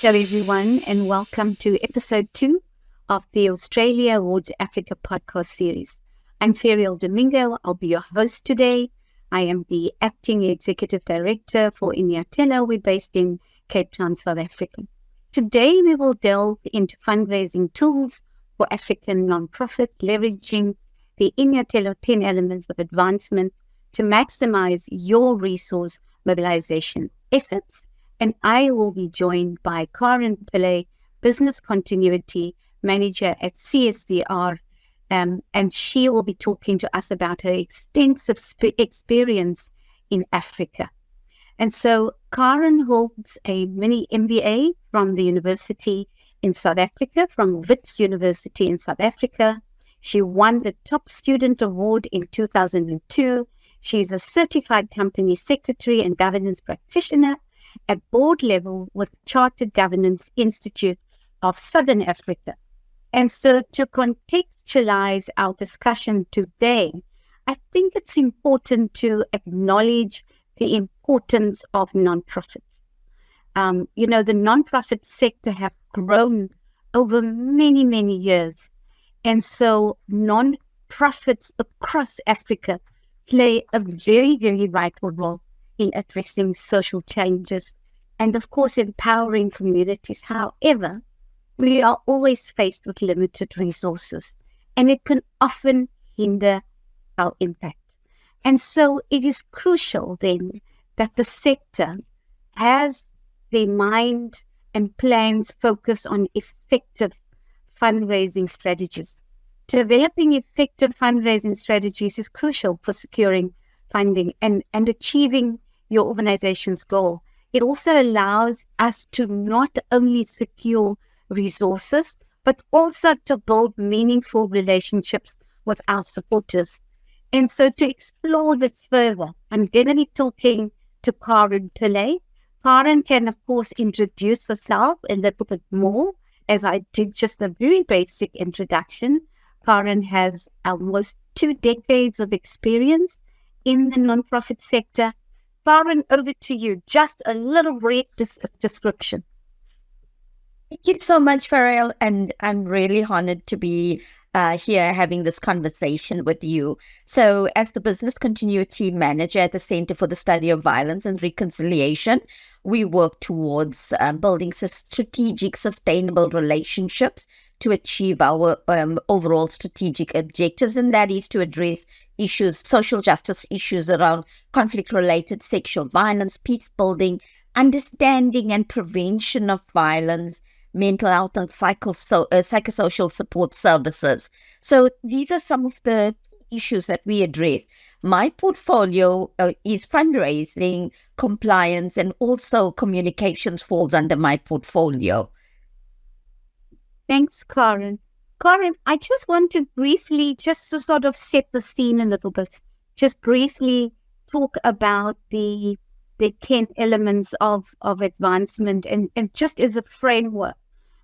Hello, everyone, and welcome to episode 2 of the Australia Awards Africa podcast series. I'm Ferial Domingo. I'll be your host today. I am the acting executive director for Inyathelo. We're based in Cape Town, South Africa. Today, we will delve into fundraising tools for African nonprofits, leveraging the Inyathelo 10 elements of advancement to maximize your resource mobilization efforts. And I will be joined by Karen Pillay, Business Continuity Manager at CSVR, and she will be talking to us about her extensive experience in Africa. And so Karen holds a mini MBA from the university in South Africa, from Wits University in South Africa. She won the Top Student Award in 2002. She's a certified company secretary and governance practitioner at board level with Chartered Governance Institute of Southern Africa. And so to contextualize our discussion today, I think it's important to acknowledge the importance of nonprofits. The nonprofit sector have grown over many, many years. And so nonprofits across Africa play a very, very vital role in addressing social changes and, of course, empowering communities. However, we are always faced with limited resources, and it can often hinder our impact. And so it is crucial then that the sector has their mind and plans focused on effective fundraising strategies. Developing effective fundraising strategies is crucial for securing funding and achieving your organization's goal. It also allows us to not only secure resources, but also to build meaningful relationships with our supporters. And so to explore this further, I'm going to be talking to Karen Pillay. Karen can, of course, introduce herself a little bit more, as I did just a very basic introduction. Karen has almost 2 decades of experience in the nonprofit sector. Karen, over to you. Just a little brief description. Thank you so much, Farrell, and I'm really honored to be here having this conversation with you. So as the Business Continuity Manager at the Center for the Study of Violence and Reconciliation, we work towards building strategic, sustainable relationships to achieve our overall strategic objectives, and that is to address issues, social justice issues around conflict-related sexual violence, peace building, understanding and prevention of violence, mental health and psychosocial support services. So these are some of the issues that we address. My portfolio is fundraising, compliance, and also communications falls under my portfolio. Thanks, Karen. Karen, I just want to briefly, just to sort of set the scene a little bit, just briefly talk about the 10 elements of advancement and just as a framework,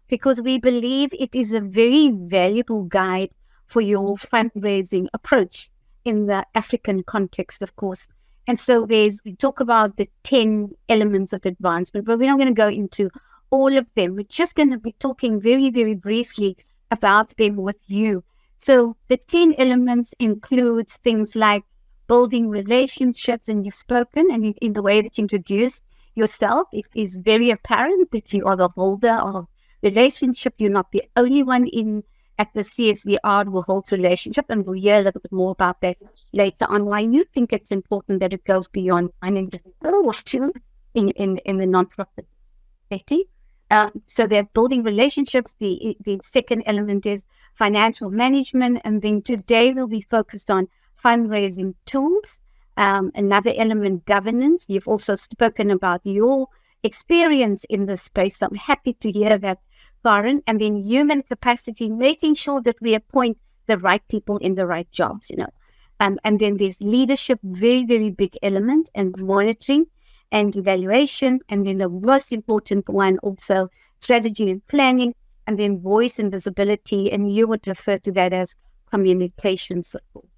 because we believe it is a very valuable guide for your fundraising approach in the African context, of course. And so we talk about the 10 elements of advancement, but we're not going to go into all of them. We're just going to be talking very, very briefly about them with you. So the 10 elements includes things like building relationships, and you've spoken, and in the way that you introduce yourself, it is very apparent that you are the holder of relationship. You're not the only one at the CSVR who holds relationship, and we'll hear a little bit more about that later on, why you think it's important that it goes beyond one individual or two in the nonprofit setting. So they're building relationships. The second element is financial management. And then today we'll be focused on fundraising tools. Another element, governance. You've also spoken about your experience in this space. So I'm happy to hear that, Karen. And then human capacity, making sure that we appoint the right people in the right jobs, And then there's leadership, very, very big element, and monitoring and evaluation, and then the most important one also strategy and planning, and then voice and visibility, and you would refer to that as communications, of course.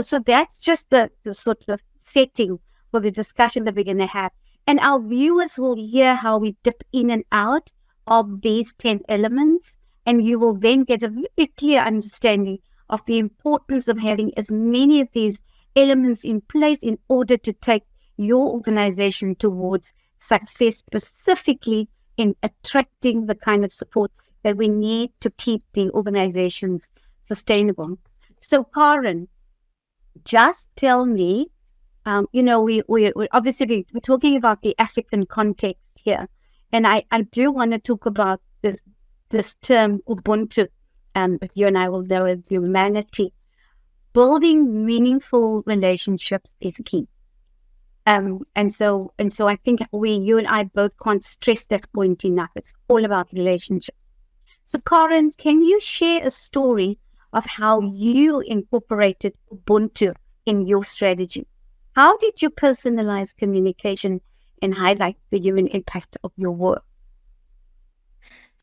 So that's just the sort of setting for the discussion that we're going to have. And our viewers will hear how we dip in and out of these 10 elements. And you will then get a very clear understanding of the importance of having as many of these elements in place in order to take your organization towards success, specifically in attracting the kind of support that we need to keep the organizations sustainable. So, Karen, just tell me, we obviously we're talking about the African context here, and I do want to talk about this term Ubuntu. You and I will know as humanity. Building meaningful relationships is key. And so I think you and I both can't stress that point enough. It's all about relationships. So, Karen, can you share a story of how you incorporated Ubuntu in your strategy? How did you personalize communication and highlight the human impact of your work?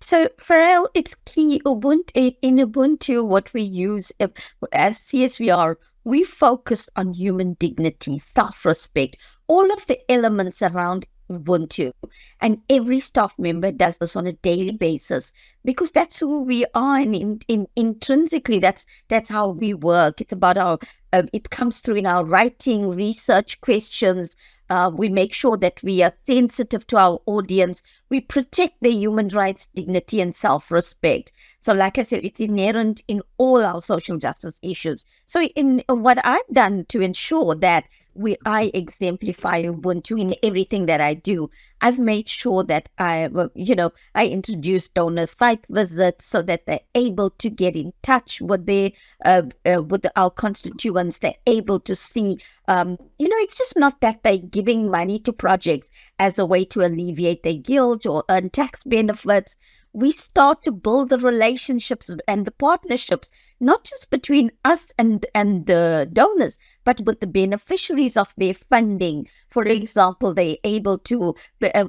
So, Farrell, it's key. In Ubuntu, what we use as CSVR, we focus on human dignity, self-respect, all of the elements around Ubuntu. And every staff member does this on a daily basis because that's who we are. And intrinsically, that's how we work. It's about our, it comes through in our writing, research questions. We make sure that we are sensitive to our audience. We protect their human rights, dignity, and self-respect. So like I said, it's inherent in all our social justice issues. So in what I've done to ensure that I exemplify Ubuntu in everything that I do, I've made sure that I introduce donor site visits so that they're able to get in touch with our constituents. They're able to see, it's just not that they're giving money to projects as a way to alleviate their guilt or earn tax benefits. We start to build the relationships and the partnerships, not just between us and the donors, but with the beneficiaries of their funding. For example, they're able to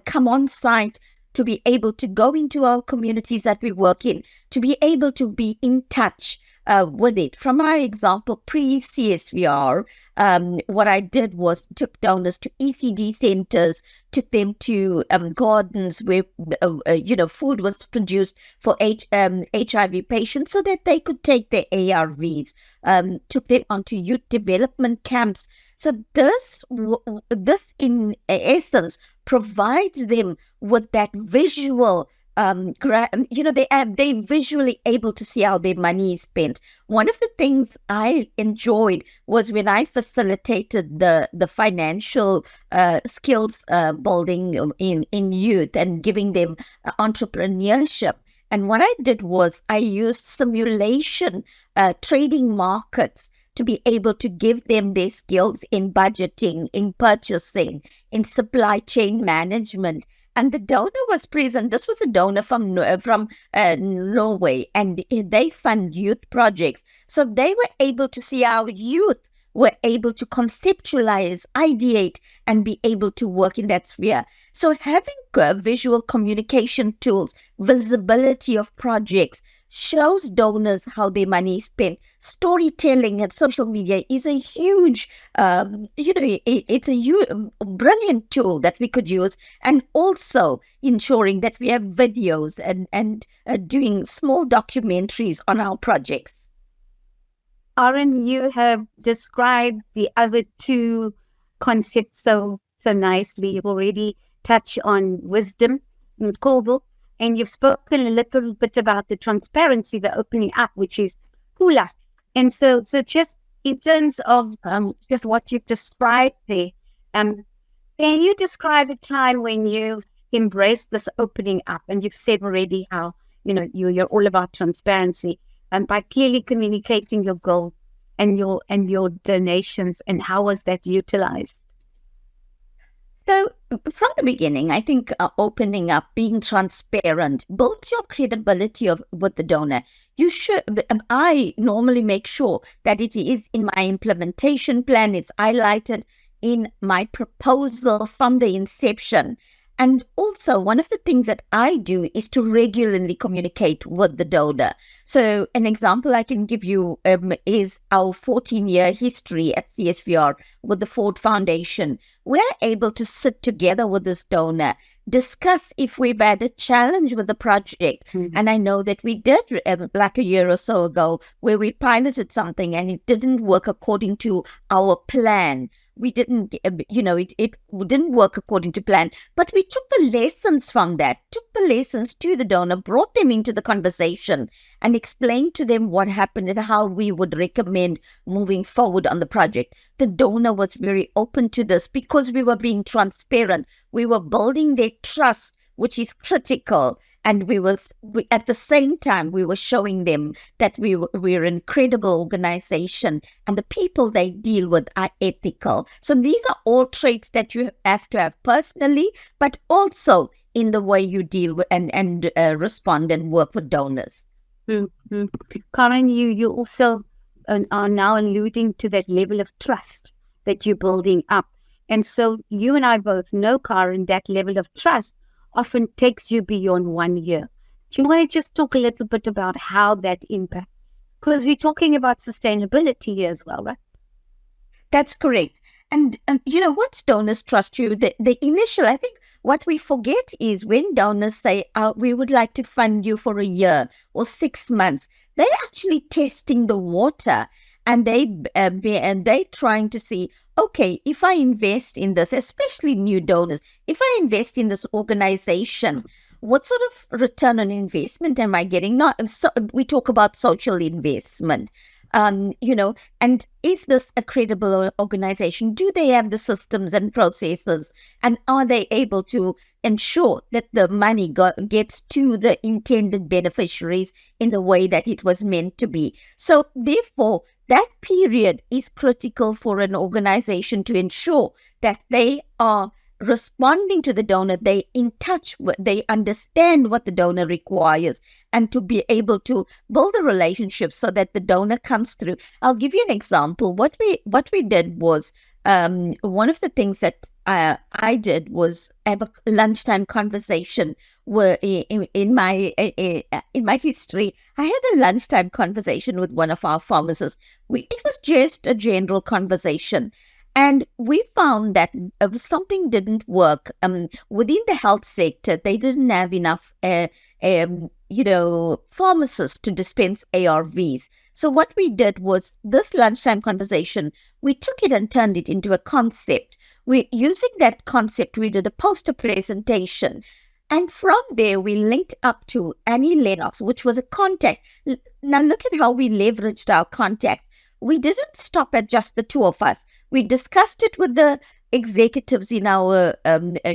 come on site, to be able to go into our communities that we work in, to be able to be in touch with it. From our example, pre-CSVR, what I did was took donors to ECD centers, took them to gardens where food was produced for HIV patients so that they could take their ARVs, took them onto youth development camps. So this in essence provides them with that visual they're visually able to see how their money is spent. One of the things I enjoyed was when I facilitated the financial skills building in youth and giving them entrepreneurship. And what I did was I used simulation trading markets to be able to give them their skills in budgeting, in purchasing, in supply chain management. And the donor was present. This was a donor from Norway, and they fund youth projects. So they were able to see our youth were able to conceptualize, ideate, and be able to work in that sphere. So having visual communication tools, visibility of projects, shows donors how their money is spent. Storytelling and social media is a huge, it's a brilliant tool that we could use, and also ensuring that we have videos and doing small documentaries on our projects. Karen, you have described the other two concepts so nicely. You've already touched on wisdom and Kobo, and you've spoken a little bit about the transparency, the opening up, which is Hula. And so just in terms of just what you've described there, can you describe a time when you embraced this opening up? And you've said already how, you're all about transparency, and by clearly communicating your goal and your donations, and how was that utilized? So from the beginning, I think opening up, being transparent, builds your credibility with the donor. You should. I normally make sure that it is in my implementation plan. It's highlighted in my proposal from the inception. And also, one of the things that I do is to regularly communicate with the donor. So an example I can give you is our 14-year history at CSVR with the Ford Foundation. We're able to sit together with this donor, discuss if we've had a challenge with the project. Mm. And I know that we did like a year or so ago where we piloted something and it didn't work according to our plan. We didn't, it didn't work according to plan, but we took the lessons from that, took the lessons to the donor, brought them into the conversation and explained to them what happened and how we would recommend moving forward on the project. The donor was very open to this because we were being transparent. We were building their trust, which is critical. And at the same time, we were showing them that we're an incredible organization and the people they deal with are ethical. So these are all traits that you have to have personally, but also in the way you deal with and respond and work with donors. Mm-hmm. Karen, you also are now alluding to that level of trust that you're building up. And so you and I both know, Karen, that level of trust often takes you beyond 1 year. Do you want to just talk a little bit about how that impacts? Because we're talking about sustainability here as well, right? That's correct. And once donors trust you, the initial, I think what we forget is when donors say, we would like to fund you for a year or 6 months, they're actually testing the water. And they trying to see, okay, if I invest in this, especially new donors, if I invest in this organization, what sort of return on investment am I getting? We talk about social investment, and is this a credible organization? Do they have the systems and processes? And are they able to ensure that the money gets to the intended beneficiaries in the way that it was meant to be? So therefore, that period is critical for an organization to ensure that they are responding to the donor, they in touch with, they understand what the donor requires, and to be able to build a relationship so that the donor comes through. I'll give you an example. What we did was, one of the things that I did was have a lunchtime conversation where in my history, I had a lunchtime conversation with one of our pharmacists. It was just a general conversation. And we found that something didn't work within the health sector. They didn't have enough, pharmacists to dispense ARVs. So what we did was this lunchtime conversation, we took it and turned it into a concept. Using that concept, we did a poster presentation. And from there, we linked up to Annie Lennox, which was a contact. Now look at how we leveraged our contacts. We didn't stop at just the two of us. We discussed it with the executives in our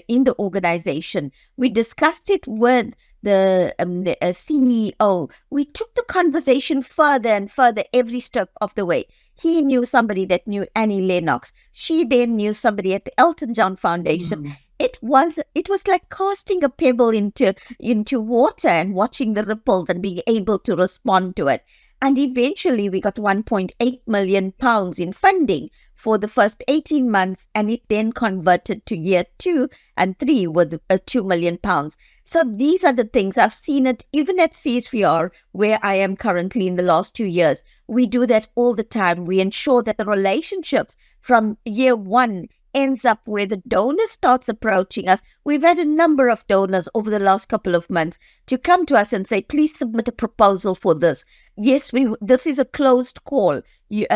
in the organization. We discussed it with the CEO. We took the conversation further and further every step of the way. He knew somebody that knew Annie Lennox. She then knew somebody at the Elton John Foundation. Mm. It was like casting a pebble into water and watching the ripples and being able to respond to it. And eventually we got 1.8 million pounds in funding for the first 18 months. And it then converted to year 2 and 3 with 2 million pounds. So these are the things I've seen it even at CSVR, where I am currently in the last 2 years. We do that all the time. We ensure that the relationships from year 1 ends up where the donor starts approaching us. We've had a number of donors over the last couple of months to come to us and say, please submit a proposal for this. Yes, this is a closed call. We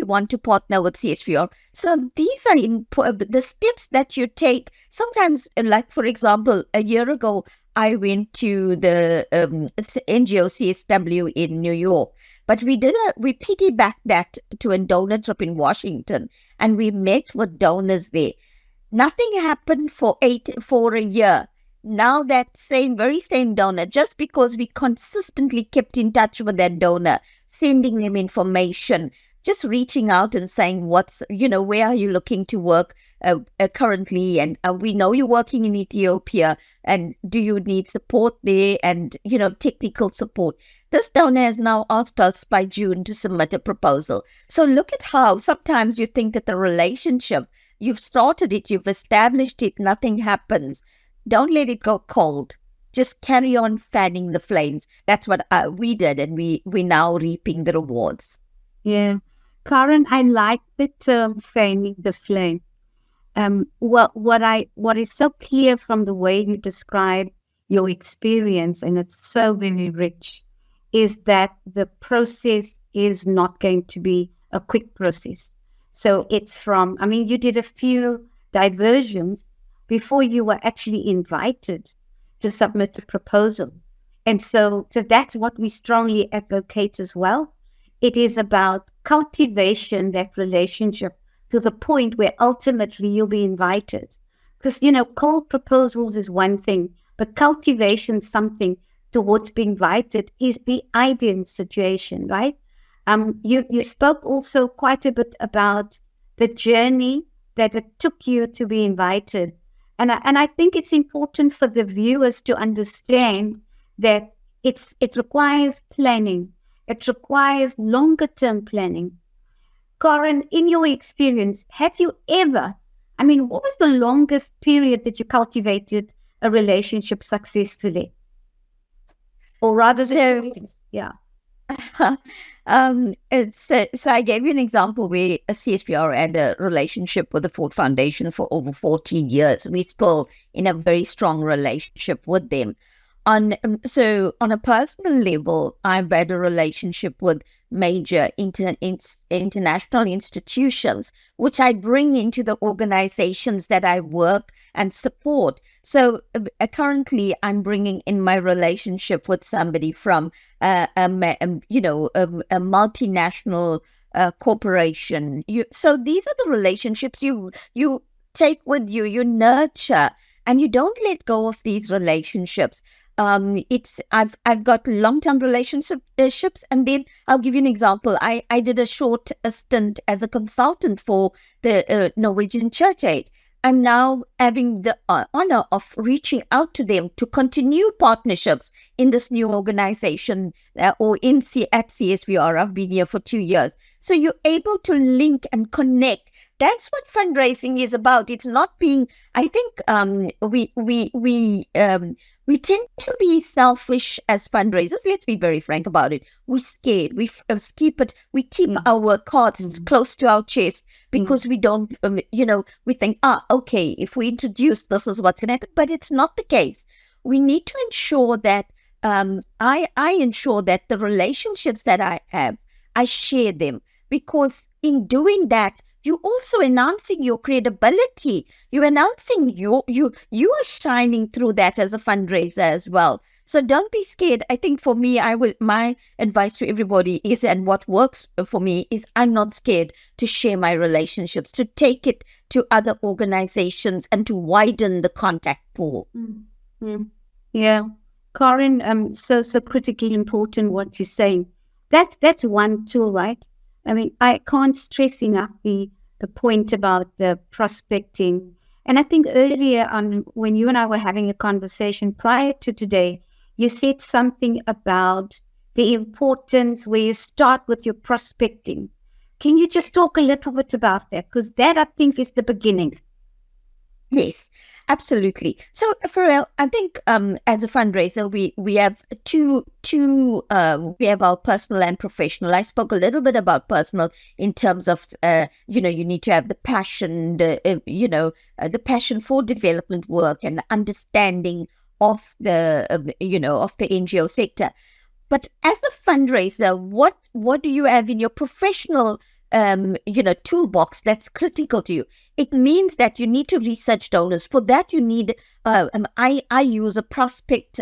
want to partner with CSVR. So these are the steps that you take. Sometimes, like for example, a year ago, I went to the NGO CSW in New York. But we piggybacked that to a donor trip in Washington, and we met with donors there. Nothing happened for a year. Now that very same donor, just because we consistently kept in touch with that donor, sending them information, just reaching out and saying, where are you looking to work currently? And we know you're working in Ethiopia, and do you need support there? And, technical support. This donor has now asked us by June to submit a proposal. So look at how sometimes you think that the relationship, you've started it, you've established it, nothing happens. Don't let it go cold. Just carry on fanning the flames. That's what we did, and we now reaping the rewards. Yeah. Karen, I like the term fanning the flame. What is so clear from the way you describe your experience, and it's so very rich, is that the process is not going to be a quick process. So it's from, I mean, you did a few diversions before you were actually invited to submit a proposal. And so that's what we strongly advocate as well. It is about cultivation, that relationship, to the point where ultimately you'll be invited. Because, cold proposals is one thing, but cultivation, something towards being invited, is the ideal situation, right? You spoke also quite a bit about the journey that it took you to be invited. And I think it's important for the viewers to understand that it requires planning. It requires longer term planning. Karen, in your experience, have you ever, I mean, what was the longest period that you cultivated a relationship successfully? Or rather, yeah. So I gave you an example where a CSPR had a relationship with the Ford Foundation for over 14 years. We're still in a very strong relationship with them. So on a personal level, I've had a relationship with major international institutions, which I bring into the organizations that I work and support. So currently, I'm bringing in my relationship with somebody from a multinational corporation. So these are the relationships you take with you, you nurture, and you don't let go of these relationships. I've got long-term relationships, and then I'll give you an example. I did a short stint as a consultant for the Norwegian Church Aid. I'm now having the honor of reaching out to them to continue partnerships in this new organization at CSVR. I've been here for 2 years. So you're able to link and connect. That's what fundraising is about. It's not being, I think we tend to be selfish as fundraisers. Let's be very frank about it. We're scared. We keep our cards close to our chest because we don't, we think, okay, if we introduce, this is what's going to happen. But it's not the case. We need to ensure that I ensure that the relationships that I have, I share them, because in doing that, you're also enhancing your credibility. You're enhancing you are shining through that as a fundraiser as well. So don't be scared. I think for me, my advice to everybody is, and what works for me is, I'm not scared to share my relationships, to take it to other organizations and to widen the contact pool. Mm-hmm. Yeah. Karen, so critically important what you're saying. That's one tool, right? I mean, I can't stress enough the point about the prospecting. And I think earlier on, when you and I were having a conversation prior to today, you said something about the importance where you start with your prospecting. Can you just talk a little bit about that? Because that, I think, is the beginning. Yes, absolutely. So, Farrell, I think as a fundraiser, we have we have our personal and professional. I spoke a little bit about personal in terms of you need to have the passion, the passion for development work and understanding of the of the NGO sector. But as a fundraiser, what do you have in your professional toolbox that's critical to you? It means that you need to research donors. For that, you need I use a prospect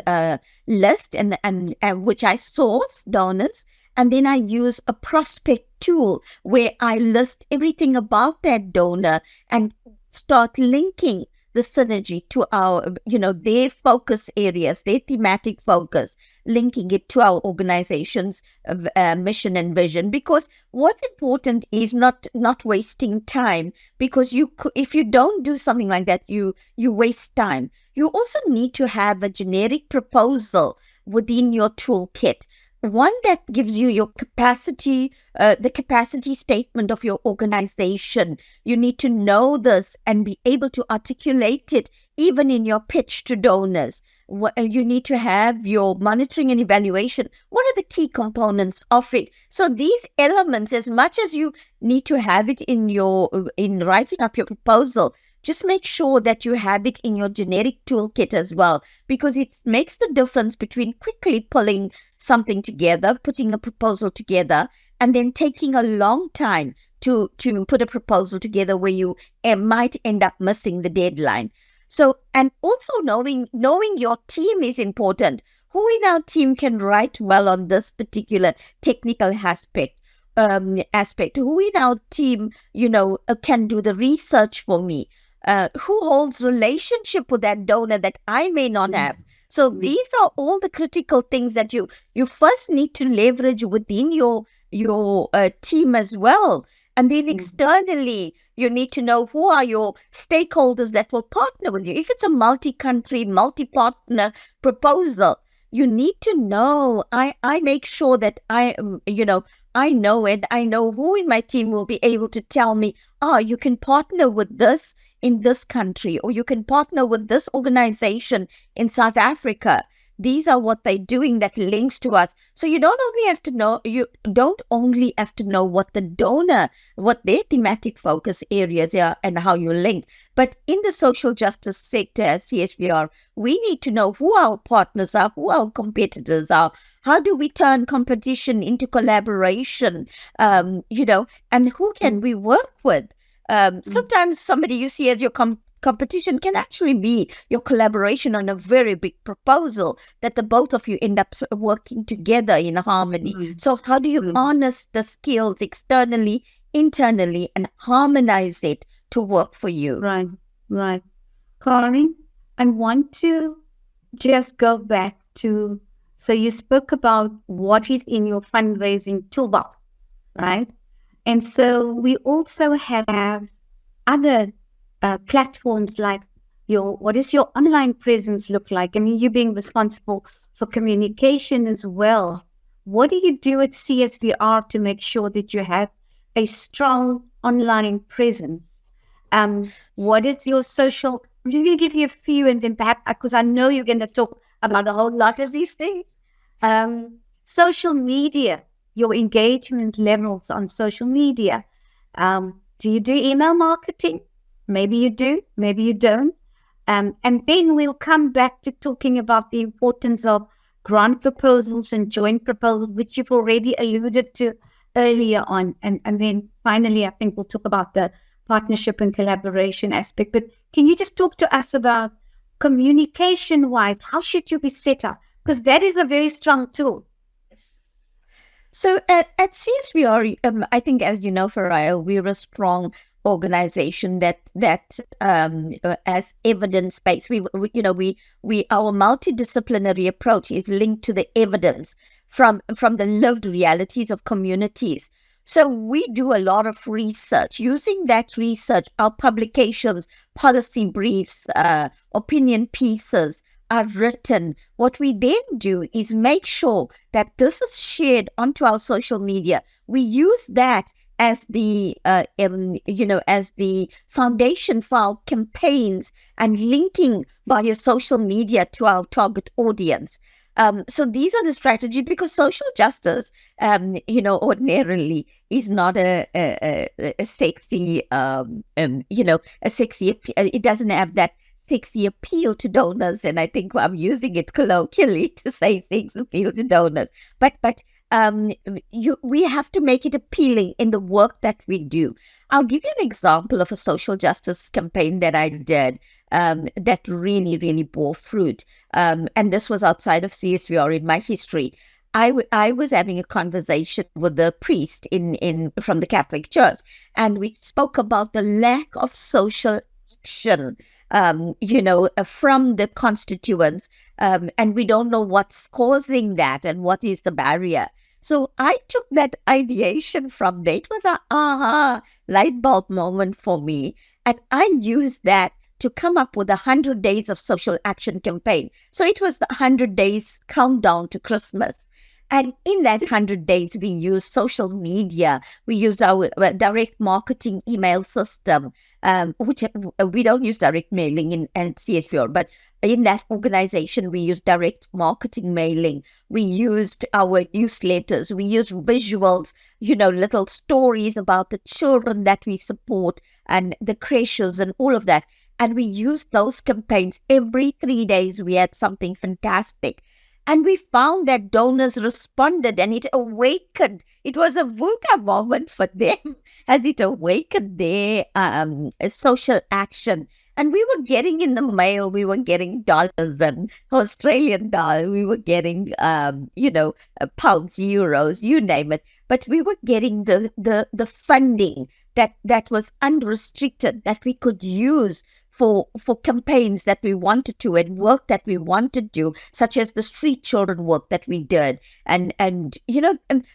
list and which I source donors, and then I use a prospect tool where I list everything about that donor and start linking the synergy to our, their focus areas, their thematic focus, linking it to our organization's mission and vision. Because what's important is not wasting time, because if you don't do something like that, you waste time. You also need to have a generic proposal within your toolkit, one that gives you your capacity, the capacity statement of your organization. You need to know this and be able to articulate it even in your pitch to donors. You need to have your monitoring and evaluation. What are the key components of it? So these elements, as much as you need to have it in writing up your proposal, just make sure that you have it in your generic toolkit as well, because it makes the difference between quickly pulling something together, putting a proposal together, and then taking a long time to put a proposal together where you might end up missing the deadline. So, and also knowing your team is important. Who in our team can write well on this particular technical aspect? Who in our team, can do the research for me? Who holds relationship with that donor that I may not have? So these are all the critical things that you first need to leverage within your team as well. And then externally, you need to know who are your stakeholders that will partner with you. If it's a multi-country, multi-partner proposal, you need to know. I make sure that I know it. I know who in my team will be able to tell me, you can partner with this in this country, or you can partner with this organization in South Africa. These are what they're doing that links to us. So you don't only have to know what the donor, what their thematic focus areas are and how you link. But in the social justice sector as CSVR, we need to know who our partners are, who our competitors are. How do we turn competition into collaboration, and who can we work with? Sometimes somebody you see as your competition can actually be your collaboration on a very big proposal that the both of you end up working together in harmony. So how do you harness the skills externally, internally, and harmonize it to work for you? Right. Karin, I want to just go back to, so you spoke about what is in your fundraising toolbox, right? And so we also have other platforms like what does your online presence look like? I mean, you being responsible for communication as well. What do you do at CSVR to make sure that you have a strong online presence? What is your social? I'm just going to give you a few, and then perhaps, because I know you're going to talk about a whole lot of these things. Social media, your engagement levels on social media. Do you do email marketing? Maybe you do, maybe you don't. And then we'll come back to talking about the importance of grant proposals and joint proposals, which you've already alluded to earlier on. And then finally, I think we'll talk about the partnership and collaboration aspect. But can you just talk to us about communication-wise, how should you be set up? Because that is a very strong tool. So at CSVR, I think, as you know, Farayel, we're a strong organization that as evidence-based. Our multidisciplinary approach is linked to the evidence from the lived realities of communities. So we do a lot of research. Using that research, our publications, policy briefs, opinion pieces are written. What we then do is make sure that this is shared onto our social media. We use that as the foundation for our campaigns and linking via social media to our target audience. So these are the strategies, because social justice, ordinarily is not a sexy, it doesn't have that sexy appeal to donors. And I think I'm using it colloquially to say things appeal to donors. But we have to make it appealing in the work that we do. I'll give you an example of a social justice campaign that I did that really, really bore fruit. And this was outside of CSVR in my history. I was having a conversation with the priest from the Catholic Church, and we spoke about the lack of social action, from the constituents, and we don't know what's causing that and what is the barrier. So I took that ideation from there. It was a light bulb moment for me, and I used that to come up with 100 days of social action campaign. So it was the 100 days countdown to Christmas. And in that 100 days, we used social media. We used our direct marketing email system. which we don't use direct mailing in CSVR, but in that organization, we use direct marketing mailing. We used our newsletters. We used visuals, little stories about the children that we support and the creches and all of that. And we used those campaigns every 3 days. We had something fantastic. And we found that donors responded, and it awakened. It was a VUCA moment for them as it awakened their social action. And we were getting in the mail, we were getting dollars and Australian dollars, we were getting, pounds, euros, you name it. But we were getting the funding that was unrestricted, that we could use for campaigns that we wanted to and work that we wanted to do, such as the street children work that we did. And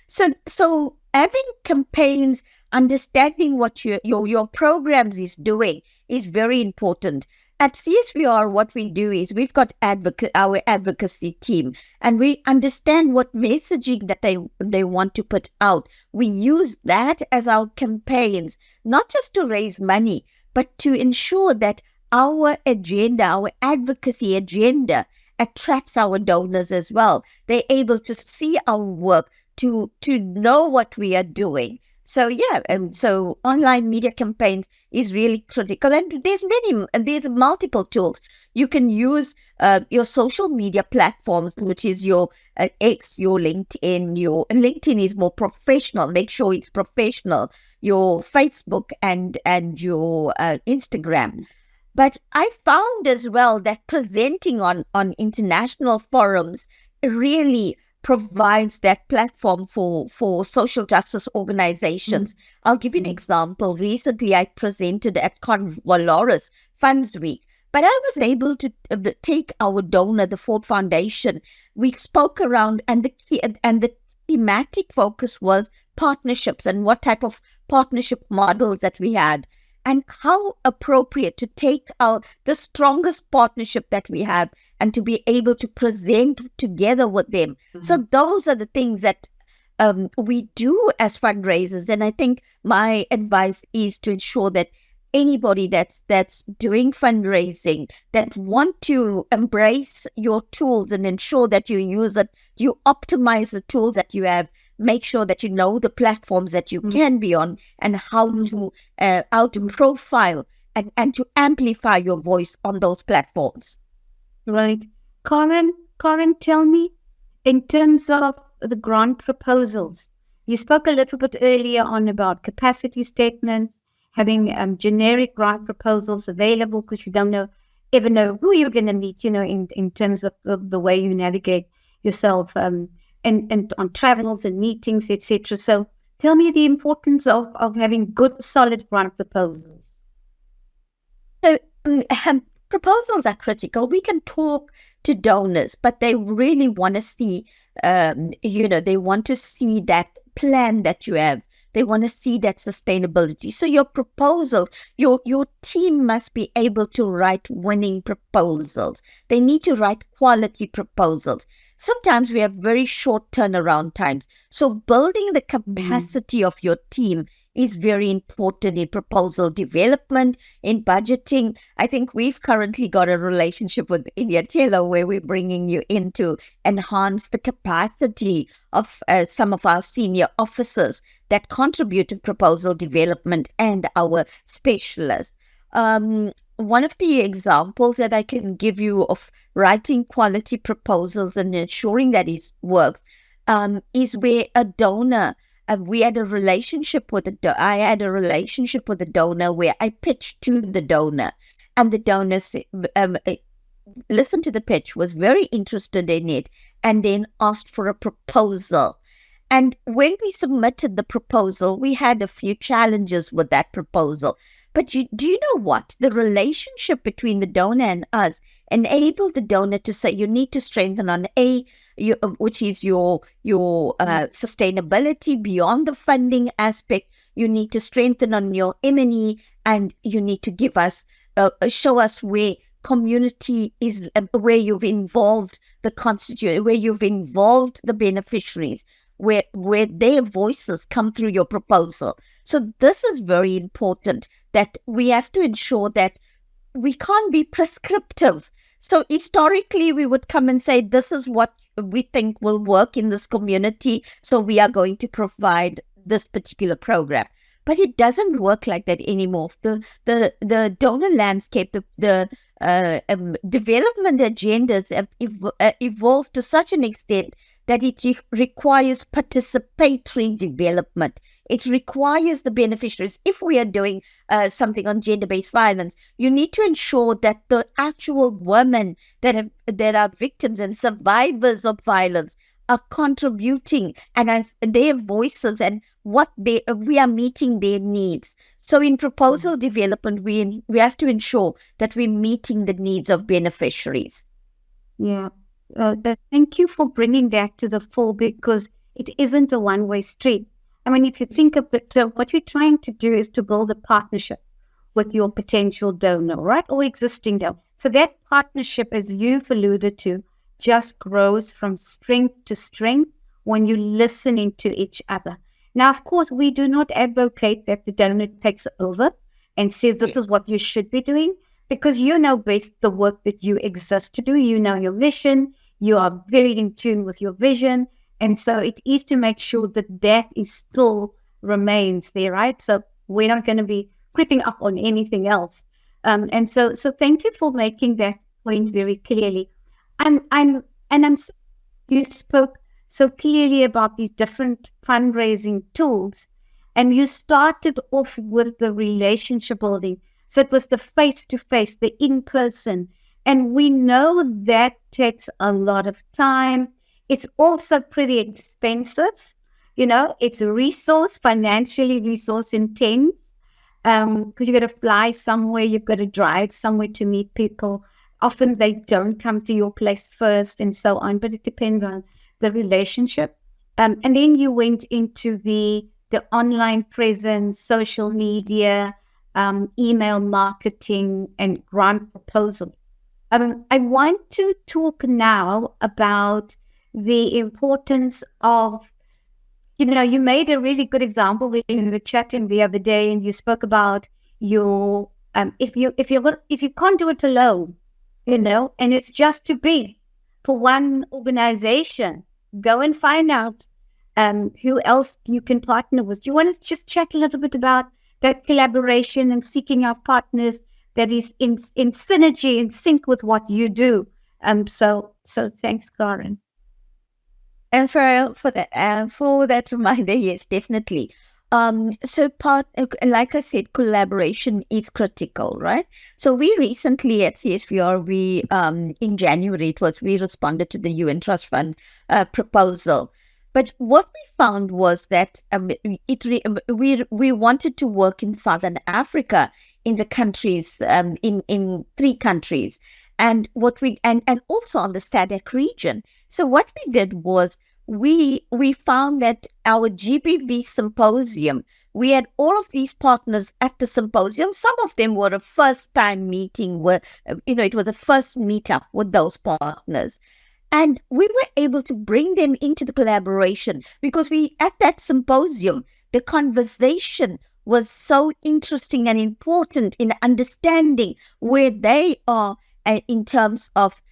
so having campaigns, understanding what your programs is doing is very important. At CSVR, what we do is we've got our advocacy team, and we understand what messaging that they want to put out. We use that as our campaigns, not just to raise money, but to ensure that our agenda, our advocacy agenda, attracts our donors as well. They're able to see our work, to know what we are doing. So and so online media campaigns is really critical, and there's multiple tools. You can use your social media platforms, which is your X, your LinkedIn. Your LinkedIn is more professional. Make sure it's professional. Your Facebook and your Instagram. But I found as well that presenting on international forums really provides that platform for social justice organizations. I'll give you an example. Recently, I presented at Convaloris Funds Week, but I was able to take our donor, the Ford Foundation. We spoke around, and the thematic focus was partnerships and what type of partnership models that we had, and how appropriate to take the strongest partnership that we have and to be able to present together with them. So those are the things that we do as fundraisers. And I think my advice is to ensure that anybody that's doing fundraising, that want to embrace your tools and ensure that you use it, you optimize the tools that you have, make sure that you know the platforms that you can be on, and how to profile and to amplify your voice on those platforms. Right. Karen, tell me, in terms of the grant proposals, you spoke a little bit earlier on about capacity statements, having generic grant proposals available because you don't ever know who you're going to meet, in terms of the way you navigate yourself and on travels and meetings, etc. So tell me the importance of having good, solid grant proposals. So proposals are critical. We can talk to donors, but they really want to see, they want to see that plan that you have. They want to see that sustainability. So your proposal, your team must be able to write winning proposals. They need to write quality proposals. Sometimes we have very short turnaround times. So building the capacity of your team is very important in proposal development, in budgeting. I think we've currently got a relationship with Inyathelo where we're bringing you in to enhance the capacity of some of our senior officers that contribute to proposal development and our specialists. One of the examples that I can give you of writing quality proposals and ensuring that it works is where a donor, I had a relationship with a donor where I pitched to the donor, and the donor listened to the pitch, was very interested in it, and then asked for a proposal. And when we submitted the proposal, we had a few challenges with that proposal. But do you know what? The relationship between the donor and us enabled the donor to say, you need to strengthen on which is your sustainability beyond the funding aspect. You need to strengthen on your M&E, and you need to give us, show us where community is, where you've involved the constituent, where you've involved the beneficiaries, where their voices come through your proposal. So this is very important, that we have to ensure that we can't be prescriptive. So historically, we would come and say, this is what we think will work in this community, so we are going to provide this particular program. But it doesn't work like that anymore. The donor landscape, the development agendas have evolved to such an extent that it requires participatory development. It requires the beneficiaries. If we are doing something on gender-based violence, you need to ensure that the actual women that are victims and survivors of violence are contributing, and their voices, and we are meeting their needs. So in proposal development, we have to ensure that we're meeting the needs of beneficiaries. Yeah. Thank you for bringing that to the fore, because it isn't a one-way street. I mean, if you think of it, what you're trying to do is to build a partnership with your potential donor, right? Or existing donor. So that partnership, as you've alluded to, just grows from strength to strength when you're listening to each other. Now, of course, we do not advocate that the donor takes over and says, this is what you should be doing, because you know best the work that you exist to do. You know your mission. You are very in tune with your vision. And so it is to make sure that that is still remains there, right? So we're not going to be creeping up on anything else. And so thank you for making that point very clearly. You spoke so clearly about these different fundraising tools, and you started off with the relationship building. So it was the face-to-face, the in-person. And we know that takes a lot of time. It's also pretty expensive. It's financially resource intense. Because you got to fly somewhere, you've got to drive somewhere to meet people. Often they don't come to your place first and so on, but it depends on the relationship. And then you went into the online presence, social media, email marketing, and grant proposal. I want to talk now about the importance of, you made a really good example when we were chatting the other day, and you spoke about your, if you can't do it alone, and it's just too big for one organization, go and find out who else you can partner with. Do you want to just chat a little bit about that collaboration and seeking out partners that is in synergy, in sync with what you do? So thanks, Karen. And for that reminder, yes, definitely. So like I said, collaboration is critical, right? So we recently at CSVR, in January, we responded to the UN Trust Fund proposal. But what we found was that we wanted to work in Southern Africa, in the countries, in 3 countries, and also on the SADC region. So what we did was we found that our GBV symposium, we had all of these partners at the symposium. Some of them were a first time meeting with, it was a first meetup with those partners. And we were able to bring them into the collaboration because at that symposium, the conversation was so interesting and important in understanding where they are in terms of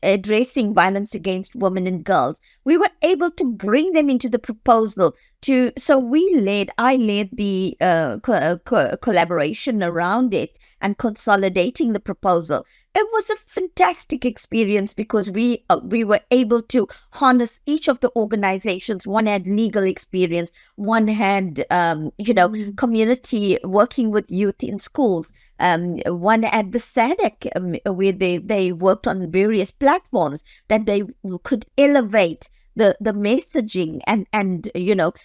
addressing violence against women and girls. We were able to bring them into the proposal. So I led the collaboration around it and consolidating the proposal. It was a fantastic experience because we were able to harness each of the organizations. One had legal experience, one had community working with youth in schools. One at the SADC, where they worked on various platforms that they could elevate the messaging and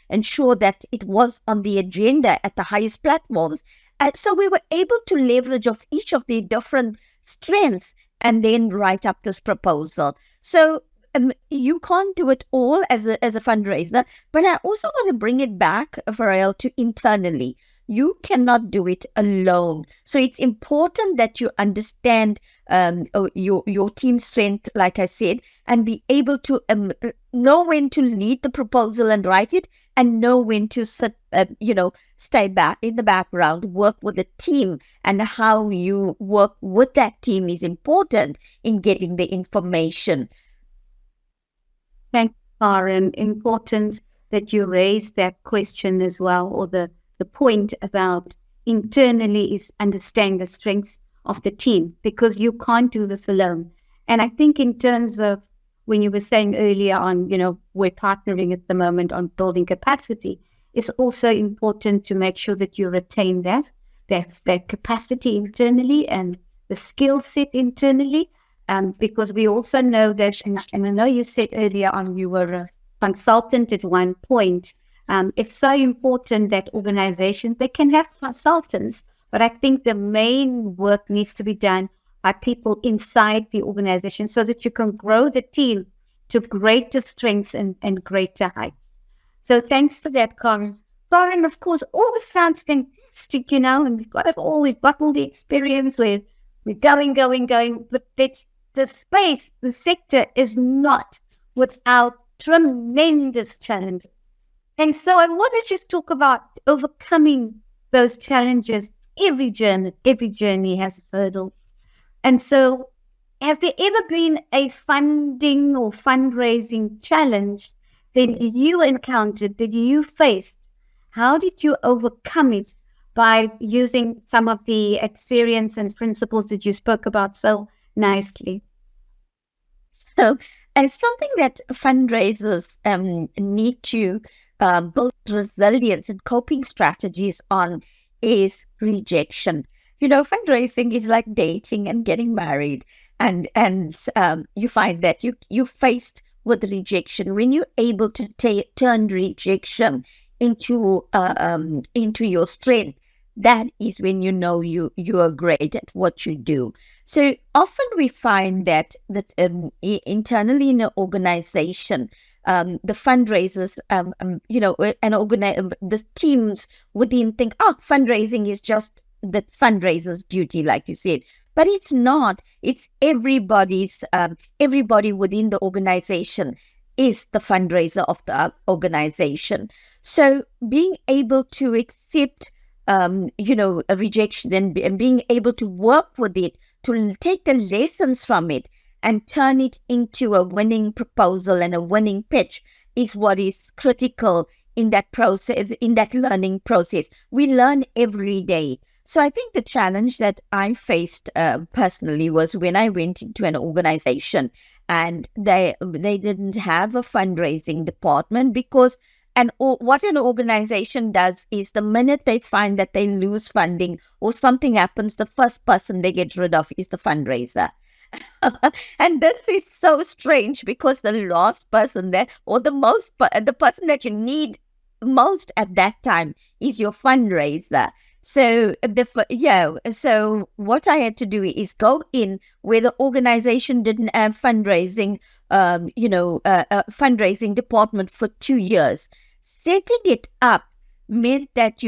ensure that it was on the agenda at the highest platforms. And so we were able to leverage of each of the different strengths and then write up this proposal. So you can't do it all as a fundraiser, but I also want to bring it back, Farrell, to internally. you cannot do it alone. So it's important that you understand your team's strength, like I said, and be able to know when to lead the proposal and write it, and know when to sit, stay back in the background, work with the team, and how you work with that team is important in getting the information. Thank you, Karen. Important that you raise that question as well, or the point about internally is understanding the strengths of the team, because you can't do this alone. And I think in terms of when you were saying earlier on, we're partnering at the moment on building capacity, it's also important to make sure that you retain that capacity internally and the skill set internally. Because we also know that, and I know you said earlier on you were a consultant at one point. It's so important that organizations, they can have consultants, but I think the main work needs to be done by people inside the organization so that you can grow the team to greater strengths and greater heights. So thanks for that, Karen. Karen, of course, all this sounds fantastic, and we've got all the experience, we're going, but the space, the sector is not without tremendous challenges. And so I want to just talk about overcoming those challenges. Every journey has hurdles. And so has there ever been a funding or fundraising challenge that you encountered, that you faced? How did you overcome it by using some of the experience and principles that you spoke about so nicely? So, and something that fundraisers need to build resilience and coping strategies on is rejection. Fundraising is like dating and getting married, and you find that you faced with rejection. When you're able to turn rejection into your strength, that is when you are great at what you do. So often we find that internally in an organization, the fundraisers, the teams within think, fundraising is just the fundraiser's duty, like you said. But it's not. It's everybody within the organization is the fundraiser of the organization. So being able to accept a rejection and being able to work with it, to take the lessons from it and turn it into a winning proposal and a winning pitch is what is critical in that process, in that learning process. We learn every day. So I think the challenge that I faced personally was when I went into an organization and they didn't have a fundraising department, because what an organization does is the minute they find that they lose funding or something happens, the first person they get rid of is the fundraiser. And this is so strange, because the last person there, or the person that you need most at that time is your fundraiser. So so what I had to do is go in where the organization didn't have fundraising, fundraising department for 2 years. Setting it up meant that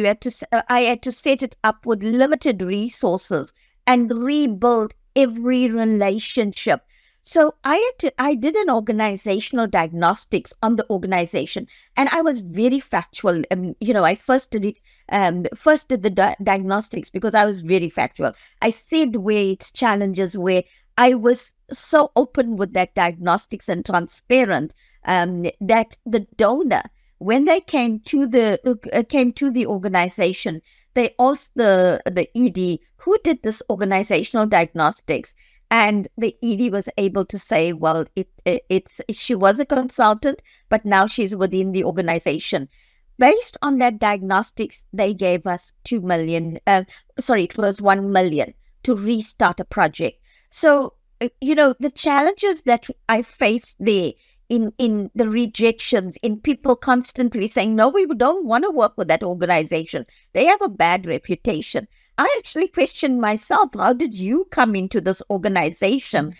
I had to set it up with limited resources and rebuild every relationship. So I did an organizational diagnostics on the organization, and I was very factual. I first did the diagnostics because I was very factual. I said where its challenges were. I was so open with that diagnostics and transparent that the donor, when they came to the organization, they asked the ED who did this organizational diagnostics. And the ED was able to say, well, she was a consultant, but now she's within the organization. Based on that diagnostics, they gave us 2 million. It was 1 million to restart a project. So, the challenges that I faced there in the rejections, in people constantly saying, no, we don't want to work with that organization. They have a bad reputation. I actually questioned myself, how did you come into this organization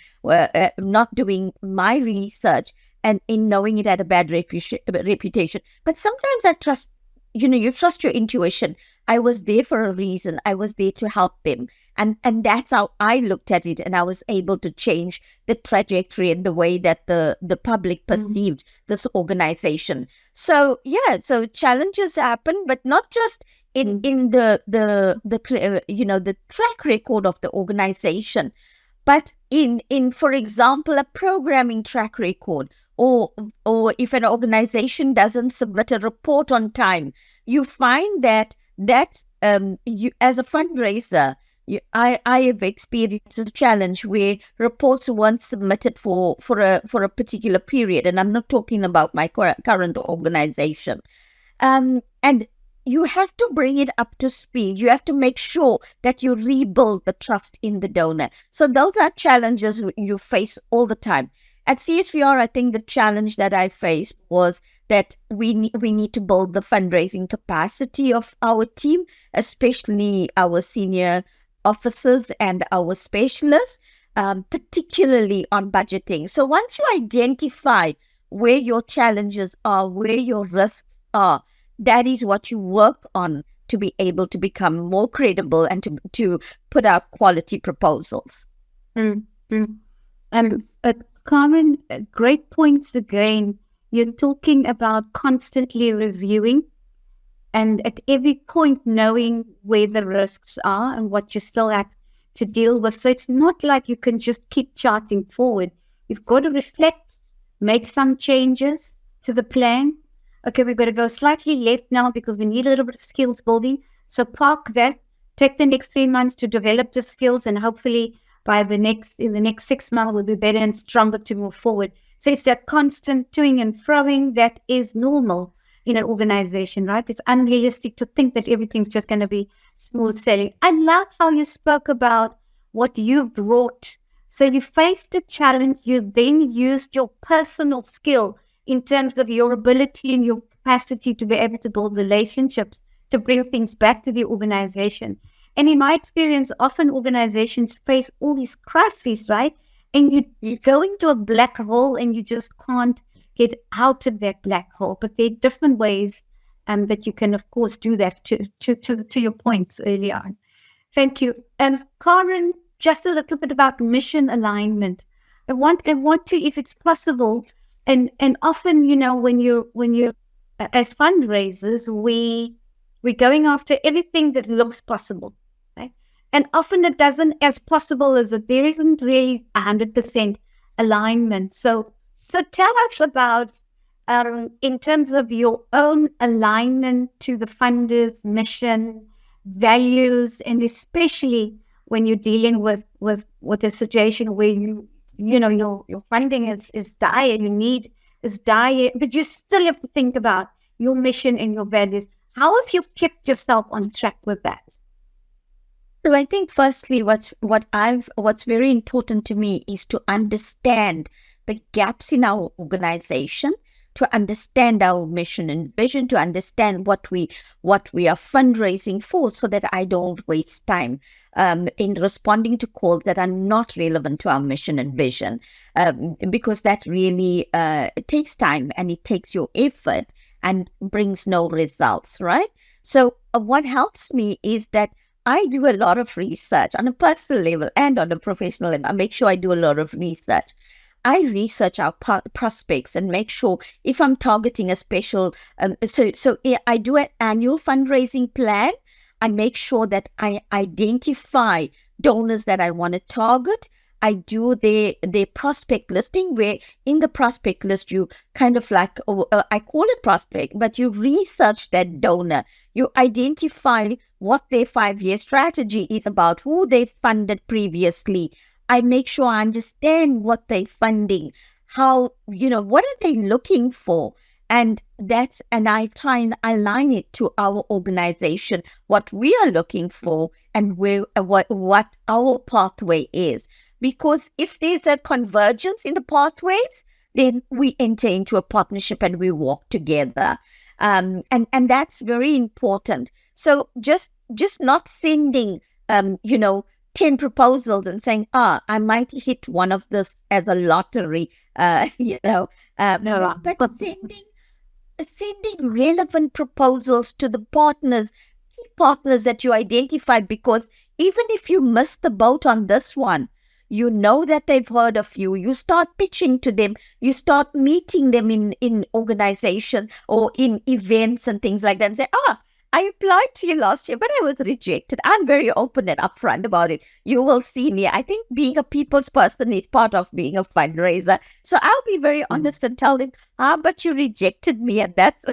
not doing my research and in knowing it had a bad reputation? But sometimes I trust you trust your intuition. I was there for a reason. I was there to help them. And that's how I looked at it. And I was able to change the trajectory and the way that the public perceived this organization. So yeah, so challenges happen, but not just in the track record of the organization, but in for example, a programming track record, or if an organization doesn't submit a report on time, you find that you, as a fundraiser, I have experienced a challenge where reports weren't submitted for a particular period, and I'm not talking about my current organization. And you have to bring it up to speed. You have to make sure that you rebuild the trust in the donor. So those are challenges you face all the time. At CSVR, I think the challenge that I faced was that we need to build the fundraising capacity of our team, especially our senior officers and our specialists, particularly on budgeting. So once you identify where your challenges are, where your risks are, that is what you work on to be able to become more credible and to put out quality proposals. Karen, great points again. You're talking about constantly reviewing and at every point knowing where the risks are and what you still have to deal with. So it's not like you can just keep charting forward. You've got to reflect, make some changes to the plan. Okay, we've got to go slightly left now because we need a little bit of skills building. So park that, take the next 3 months to develop the skills, and hopefully in the next 6 months we'll be better and stronger to move forward. So it's that constant toing and froing that is normal in an organization, right? It's unrealistic to think that everything's just going to be smooth sailing. I love how you spoke about what you brought. So you faced a challenge, you then used your personal skill in terms of your ability and your capacity to be able to build relationships, to bring things back to the organization. And in my experience, often organizations face all these crises, right? And you go into a black hole and you just can't get out of that black hole. But there are different ways that you can, of course, do that to your points early on. Thank you. Karen, just a little bit about mission alignment. I want to, if it's possible, and often, when you're as fundraisers, we're going after everything that looks possible, right? And often it doesn't as possible as that there isn't really 100% alignment. So tell us about, in terms of your own alignment to the funder's mission, values, and especially when you're dealing with a situation where your funding is dire, your need is dire, but you still have to think about your mission and your values. How have you kept yourself on track with that? So I think firstly, what's very important to me is to understand the gaps in our organization, to understand our mission and vision, to understand what we are fundraising for, so that I don't waste time in responding to calls that are not relevant to our mission and vision, because that really it takes time and it takes your effort and brings no results, right? So what helps me is that I do a lot of research on a personal level and on a professional level. I make sure I do a lot of research. I research our prospects and make sure if I'm targeting a special, so I do an annual fundraising plan. I make sure that I identify donors that I want to target. I do their prospect listing, where in the prospect list, you kind of like, I call it prospect, but you research that donor. You identify what their 5-year strategy is about, who they funded previously. I make sure I understand what they're funding, how, what are they looking for? And I try and align it to our organization, what we are looking for and what our pathway is. Because if there's a convergence in the pathways, then we enter into a partnership and we walk together. And that's very important. So just not sending, 10 proposals and saying, I might hit one of this as a lottery, No, but sending relevant proposals to the partners, key partners that you identified, because even if you miss the boat on this one, you know that they've heard of you. You start pitching to them. You start meeting them in organization or in events and things like that, and say, I applied to you last year, but I was rejected. I'm very open and upfront about it. You will see me. I think being a people's person is part of being a fundraiser. So I'll be very honest and tell them, but you rejected me, and that's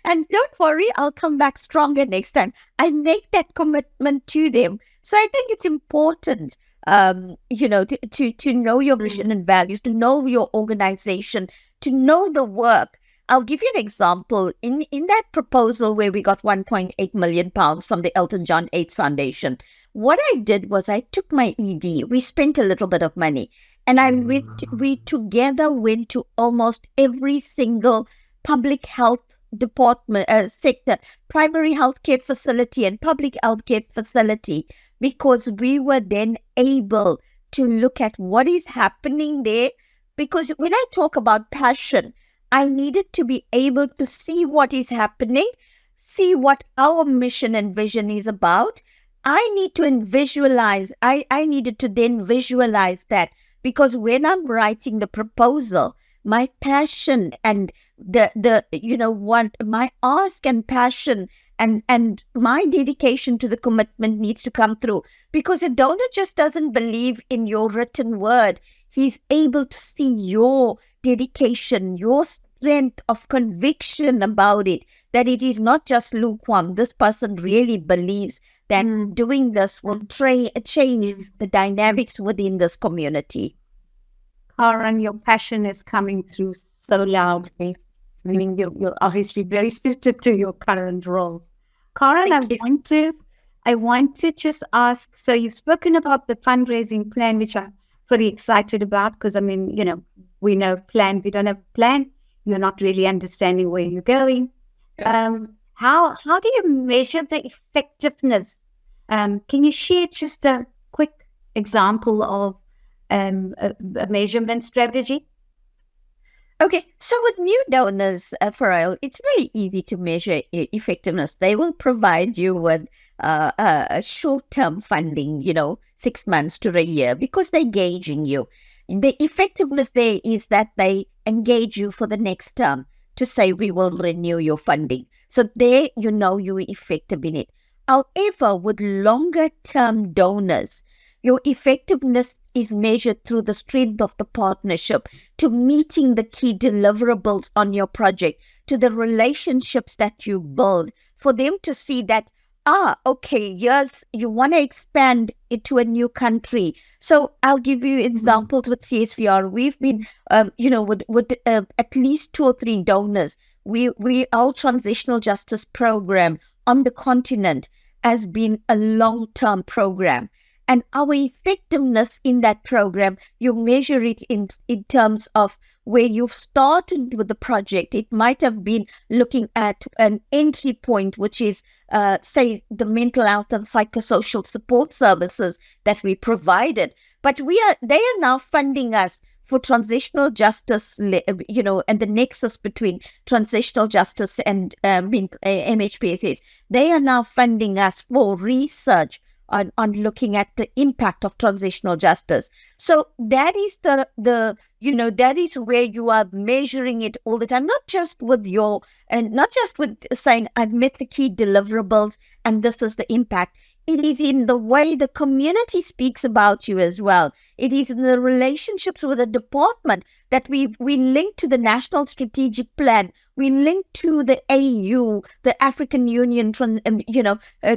and don't worry, I'll come back stronger next time. I make that commitment to them. So I think it's important, to know your vision and values, to know your organization, to know the work. I'll give you an example. In that proposal where we got 1.8 million pounds from the Elton John AIDS Foundation, what I did was I took my ED. We spent a little bit of money, and we together went to almost every single public health department sector, primary healthcare facility and public healthcare facility, because we were then able to look at what is happening there. Because when I talk about passion, I needed to be able to see what is happening, see what our mission and vision is about. I need to visualize. I needed to then visualize that, because when I'm writing the proposal, my passion and my ask and passion and my dedication to the commitment needs to come through. Because a donor just doesn't believe in your written word. He's able to see your dedication, your strength of conviction about it, that it is not just lukewarm. This person really believes that doing this will change the dynamics within this community. Karen, your passion is coming through so loudly. I mean, you're obviously very suited to your current role. Karen, I want to just ask, so you've spoken about the fundraising plan, which I'm pretty excited about, because I mean, we know plan, we don't have a plan. You're not really understanding where you're going. How do you measure the effectiveness? Can you share just a quick example of a measurement strategy? Okay, so with new donors, Farrell, it's very easy to measure effectiveness. They will provide you with a short-term funding, 6 months to a year, because they're gauging you. The effectiveness there is that they engage you for the next term to say, we will renew your funding. So there, you're effective in it. However, with longer-term donors, your effectiveness is measured through the strength of the partnership, to meeting the key deliverables on your project, to the relationships that you build, for them to see that, okay, yes, you want to expand it to a new country. So I'll give you examples with CSVR. We've been, with at least 2 or 3 donors. Our transitional justice program on the continent has been a long-term program. And our effectiveness in that program, you measure it in terms of where you've started with the project. It might have been looking at an entry point, which is, say, the mental health and psychosocial support services that we provided. But they are now funding us for transitional justice, and the nexus between transitional justice and MHPSS. They are now funding us for research on looking at the impact of transitional justice. So that is that is where you are measuring it all the time, not just with saying, I've met the key deliverables and this is the impact. It is in the way the community speaks about you as well. It is in the relationships with the department that we link to the National Strategic Plan. We link to the AU, the African Union,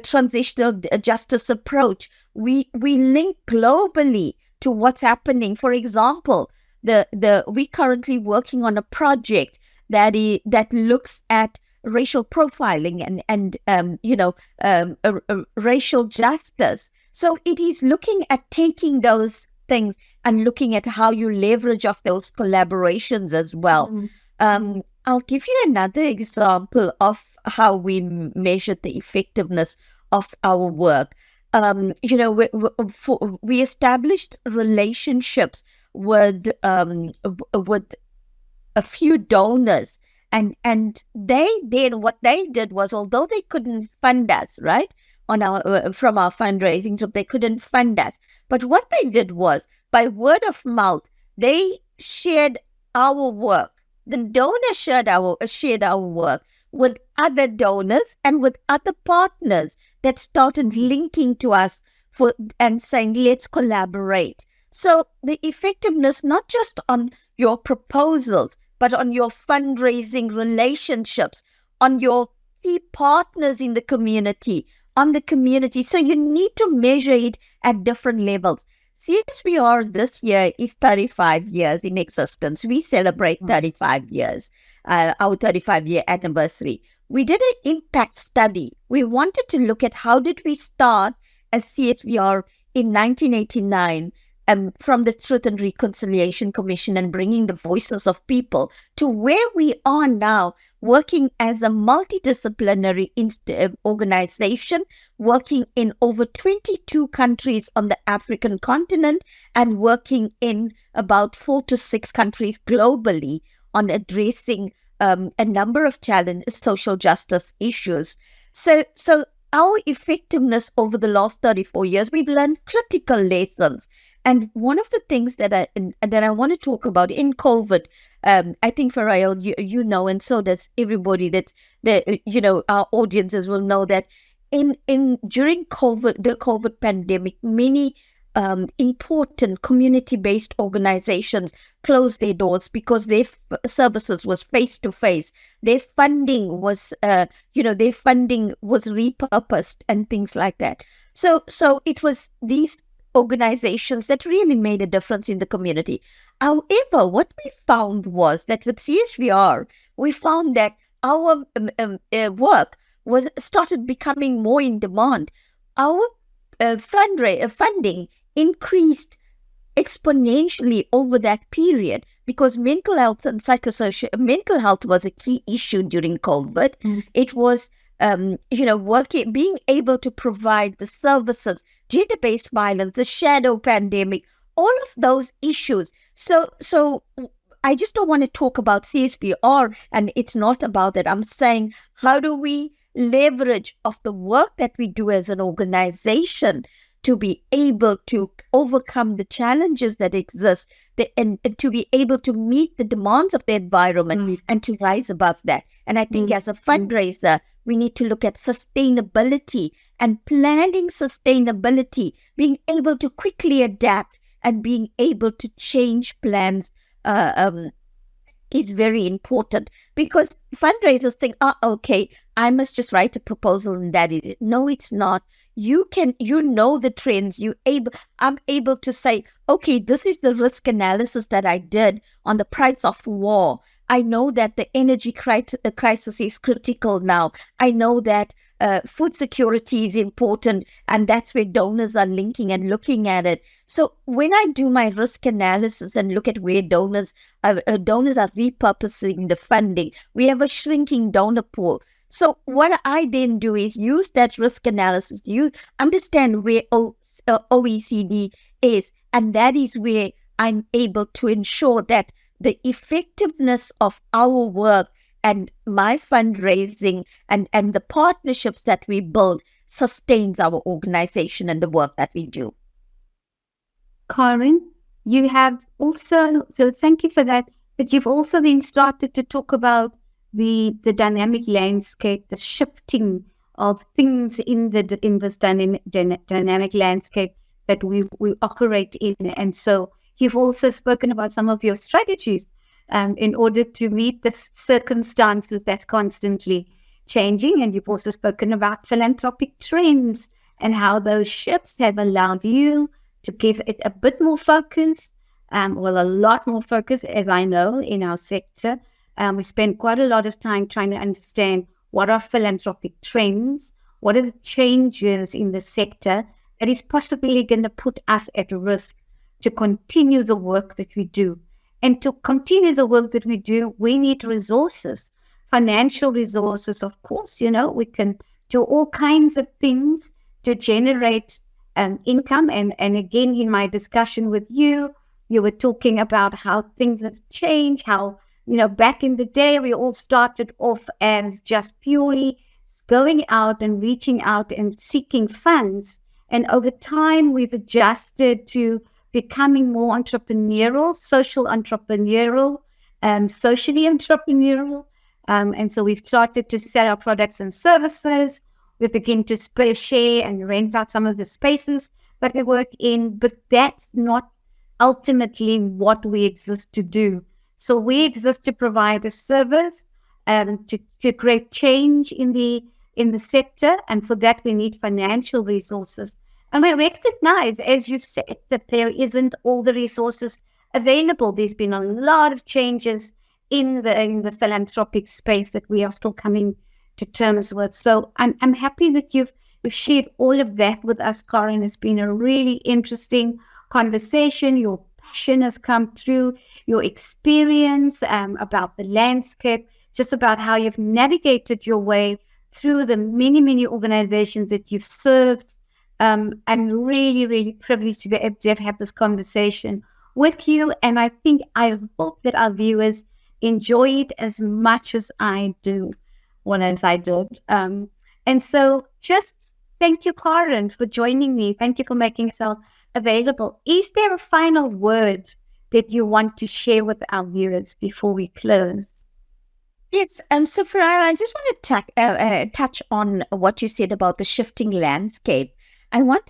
transitional justice approach. We link globally to what's happening. For example, we currently working on a project that looks at racial profiling and racial justice. So it is looking at taking those things and looking at how you leverage off those collaborations as well. I'll give you another example of how we measured the effectiveness of our work. We established relationships with a few donors. And what they did was, although they couldn't fund us, right, on our from our fundraising, so they couldn't fund us, but what they did was, by word of mouth, they shared our work. The donor shared our work with other donors and with other partners that started linking to us for and saying, let's collaborate. So the effectiveness, not just on your proposals, but on your fundraising relationships, on your key partners in the community, on the community. So you need to measure it at different levels. CSVR this year is 35 years in existence. We celebrate 35 years, our 35-year anniversary. We did an impact study. We wanted to look at how did we start as CSVR in 1989, from the Truth and Reconciliation Commission and bringing the voices of people to where we are now, working as a multidisciplinary organization, working in over 22 countries on the African continent and working in about 4 to 6 countries globally on addressing a number of social justice issues. So our effectiveness over the last 34 years, we've learned critical lessons. And one of the things that I want to talk about in COVID, I think, Farayel, you know, and so does everybody that our audiences will know that during COVID, the COVID pandemic, many important community-based organizations closed their doors because their services was face-to-face. Their funding was, repurposed and things like that. So it was these organizations that really made a difference in the community. However, what we found was that with CSVR, we found that our work started becoming more in demand. Our funding increased exponentially over that period because mental health and mental health was a key issue during COVID. It was being able to provide the services, gender-based violence, the shadow pandemic, all of those issues. So I just don't want to talk about CSVR, and it's not about that. I'm saying, how do we leverage of the work that we do as an organization to be able to overcome the challenges that exist and to be able to meet the demands of the environment and to rise above that. And I think as a fundraiser, we need to look at sustainability and planning sustainability, being able to quickly adapt and being able to change plans is very important, because fundraisers think, okay, I must just write a proposal and that is it. No, it's not. You know the trends. I'm able to say, okay, this is the risk analysis that I did on the price of war. I know that the energy crisis is critical now. I know that food security is important, and that's where donors are linking and looking at it. So when I do my risk analysis and look at where donors are repurposing the funding, we have a shrinking donor pool. So what I then do is use that risk analysis, you understand where OECD is, and that is where I'm able to ensure that the effectiveness of our work and my fundraising and the partnerships that we build sustains our organization and the work that we do. Karen, you have also, so thank you for that, but you've also then started to talk about the dynamic landscape, the shifting of things in this dynamic landscape that we operate in. And so you've also spoken about some of your strategies in order to meet the circumstances that's constantly changing. And you've also spoken about philanthropic trends and how those shifts have allowed you to give it a bit more focus, a lot more focus, as I know, in our sector. We spend quite a lot of time trying to understand what are philanthropic trends, what are the changes in the sector that is possibly going to put us at risk to continue the work that we do. And to continue the work that we do, we need resources, financial resources, of course. We can do all kinds of things to generate income. And again, in my discussion with you, you were talking about how things have changed, how back in the day, we all started off as just purely going out and reaching out and seeking funds. And over time, we've adjusted to becoming more entrepreneurial, social entrepreneurial, socially entrepreneurial. And so we've started to sell our products and services. We begin to share and rent out some of the spaces that we work in, but that's not ultimately what we exist to do. So we exist to provide a service, to create change in the sector, and for that we need financial resources. And we recognize, as you've said, that there isn't all the resources available. There's been a lot of changes in the philanthropic space that we are still coming to terms with. So I'm happy that you've shared all of that with us, Karen. It's been a really interesting conversation. Your passion has come through, your experience about the landscape, just about how you've navigated your way through the many, many organizations that you've served. I'm really, really privileged to be able to have this conversation with you. And I hope that our viewers enjoy it as much as I do, as I did. And so just thank you, Karen, for joining me. Thank you for making yourself available. Is there a final word that you want to share with our viewers before we close? Yes, so Farrell, I just want to touch on what you said about the shifting landscape. I want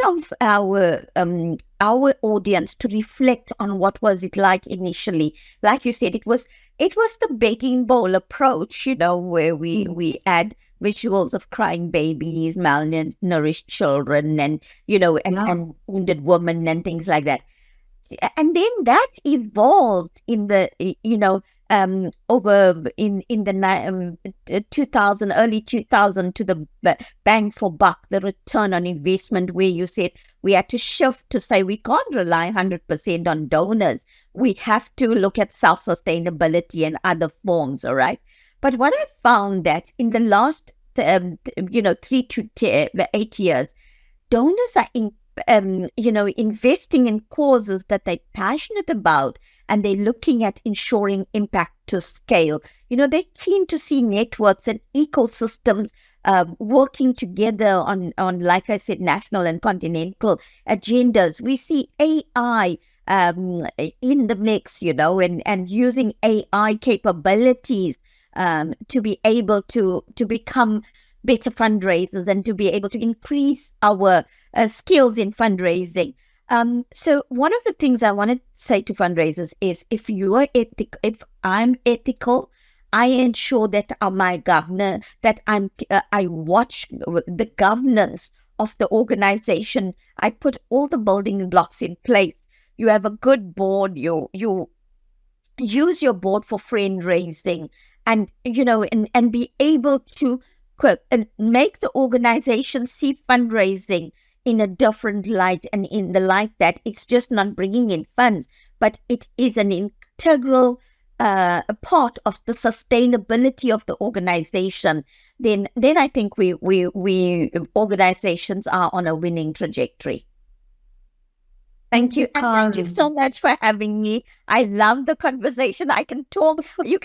our audience to reflect on what was it like initially. Like you said, it was the begging bowl approach, where we add visuals of crying babies, malnourished children, and and wounded women and things like that. And then that evolved in the over in the 2000 early 2000 to the bang for buck, the return on investment, where you said we had to shift to say we can't rely 100% on donors. We have to look at self-sustainability and other forms, all right? But what I found that in the last 3 to 8 years, donors are investing in causes that they're passionate about, and they're looking at ensuring impact to scale. They're keen to see networks and ecosystems working together on, like I said, national and continental agendas. We see AI in the mix, and using AI capabilities to be able to become better fundraisers and to be able to increase our skills in fundraising. So one of the things I want to say to fundraisers is, if I'm ethical, I ensure that my governor, that I watch the governance of the organization. I put all the building blocks in place. You have a good board. You use your board for fundraising, and and be able to and make the organization see fundraising in a different light, and in the light that it's just not bringing in funds, but it is an integral part of the sustainability of the organization. Then I think we organizations are on a winning trajectory. Thank you. And thank you so much for having me. I love the conversation. I can talk. You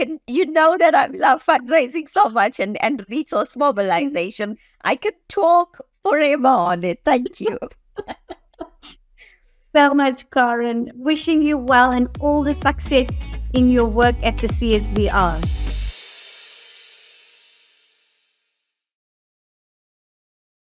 know that I love fundraising so much, and resource mobilization. I could talk forever on it. Thank you. So much, Karen. Wishing you well and all the success in your work at the CSVR.